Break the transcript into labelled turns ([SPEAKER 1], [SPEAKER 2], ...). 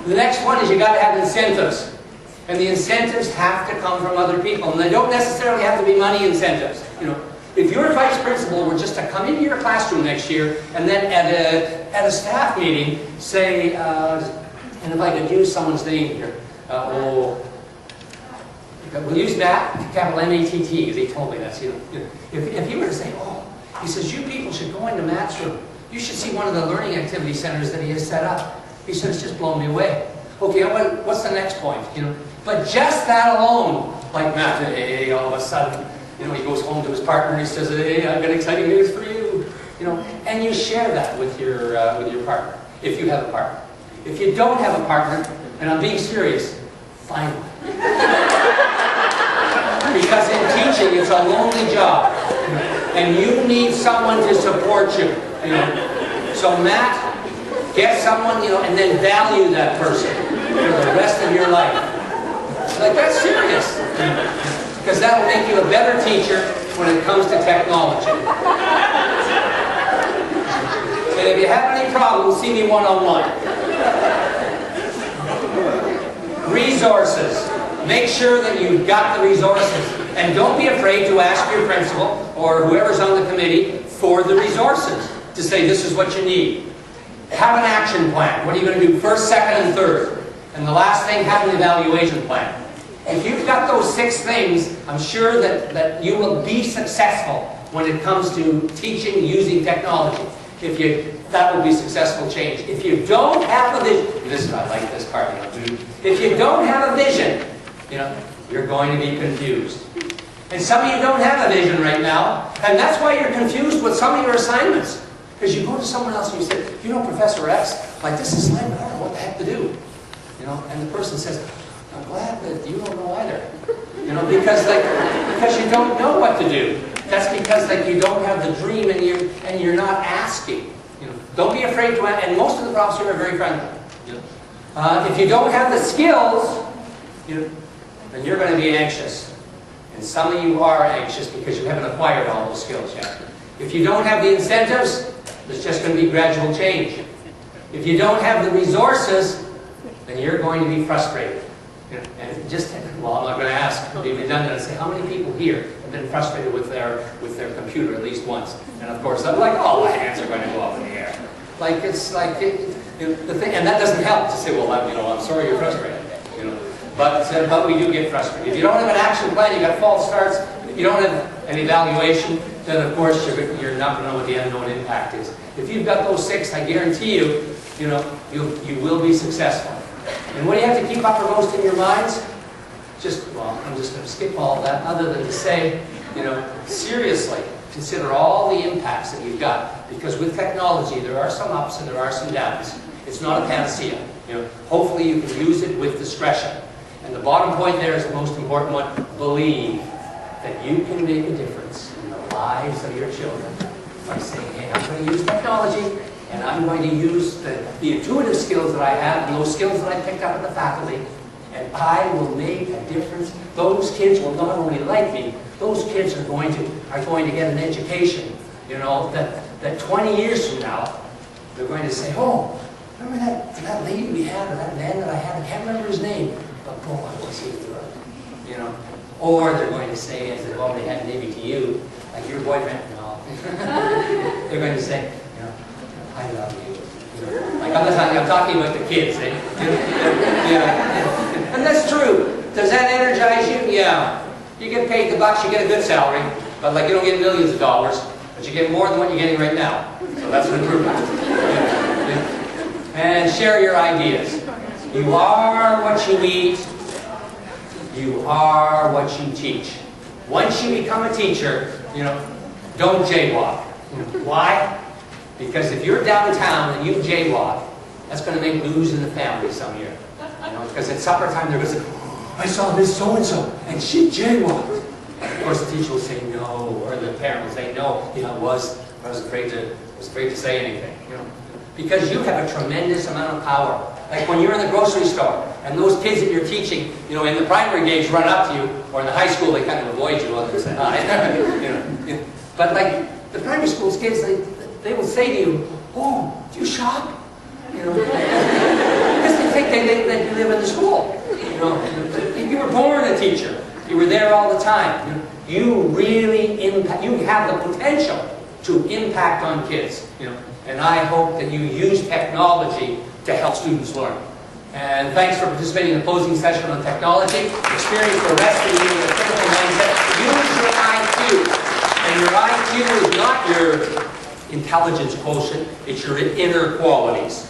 [SPEAKER 1] The next one is you got to have incentives. And the incentives have to come from other people. And they don't necessarily have to be money incentives. You know, if your vice principal were just to come into your classroom next year and then at a staff meeting say, and if I could use someone's name here, we'll use Matt, capital M-A-T-T, because he told me that. You know, if he were to say, oh, he says, you people should go into Matt's room. You should see one of the learning activity centers that he has set up. He said, it's just blown me away. Okay, what's the next point? You know, but just that alone, like Matt, hey, all of a sudden, you know, he goes home to his partner and he says, hey, I've got exciting news for you. You know, and you share that with your partner, if you have a partner. If you don't have a partner, and I'm being serious, find one. Because in teaching, it's a lonely job. And you need someone to support you. You know. So Matt, get someone, you know, and then value that person for the rest of your life. Like, that's serious. Because that will make you a better teacher when it comes to technology. And if you have any problems, see me one-on-one. Resources. Make sure that you've got the resources. And don't be afraid to ask your principal or whoever's on the committee for the resources. To say, this is what you need. Have an action plan. What are you going to do first, second, and third? And the last thing, have an evaluation plan. If you've got those 6 things, I'm sure that you will be successful when it comes to teaching using technology. That will be successful change. If you don't have a vision, I like this part. You know, if you don't have a vision, you know, you're going to be confused. And some of you don't have a vision right now, and that's why you're confused with some of your assignments. Because you go to someone else and you say, you know, Professor X, like this assignment, I don't know what the heck to do. You know, and the person says, I'm glad that you don't know either. You know, because you don't know what to do. That's because you don't have the dream and you're not asking. You know, don't be afraid to ask. And most of the profs here are very friendly. You know, if you don't have the skills, you know, then you're going to be anxious. And some of you are anxious because you haven't acquired all those skills yet. If you don't have the incentives, there's just going to be gradual change. If you don't have the resources, then you're going to be frustrated. And just, well, I'm not going to ask, to be redundant and say, how many people here have been frustrated with their computer at least once? And of course, I'm like, all the hands are going to go up in the air. Like, it's like, the thing, and that doesn't help to say, well, I'm sorry you're frustrated. You know, but we do get frustrated. If you don't have an action plan, you got false starts. If you don't have an evaluation, then of course you're not going to know what the unknown impact is. If you've got those 6, I guarantee you, you know, you will be successful. And what do you have to keep uppermost in your minds? Well, I'm just going to skip all of that, other than to say, you know, seriously, consider all the impacts that you've got. Because with technology, there are some ups and there are some downs. It's not a panacea. You know, hopefully you can use it with discretion. And the bottom point there is the most important one. Believe that you can make a difference in the lives of your children by saying, hey, I'm going to use technology, and I'm going to use the intuitive skills that I have and those skills that I picked up at the faculty, and I will make a difference. Those kids will not only like me, those kids are going to get an education, you know, that 20 years from now, they're going to say, oh, remember that lady we had, or that man that I had, I can't remember his name, but boy, was he good, you know. Or they're going to say, as they've already had maybe to you, like your boyfriend, no. They're going to say, you know, I love you. You know, like I'm talking about the kids, eh? Yeah. And that's true. Does that energize you? Yeah. You get paid the bucks, you get a good salary, but like you don't get millions of dollars, but you get more than what you're getting right now. So that's an improvement. And share your ideas. You are what you eat. You are what you teach. Once you become a teacher, you know, don't jaywalk. Why? Because if you're downtown and you jaywalk, that's going to make news in the family some year. You know, because at supper time they're going to say, oh, I saw Miss so-and-so, and she jaywalked. Of course, the teacher will say no, or the parent will say no. You know, I was afraid to say anything. You know, because you have a tremendous amount of power. Like when you're in the grocery store, and those kids that you're teaching, you know, in the primary grades run up to you, or in the high school they kind of avoid you, others say hi. You know, but like the primary school kids, they will say to you, oh, do you shop? You know, because they to think that you live in the school. You know, you were born a teacher. You were there all the time. You really impact. You have the potential to impact on kids. You know, and I hope that you use technology to help students learn. And thanks for participating in the closing session on technology. Experience the rest of you with a critical mindset. Use your IQ. And your IQ is not your intelligence quotient, it's your inner qualities.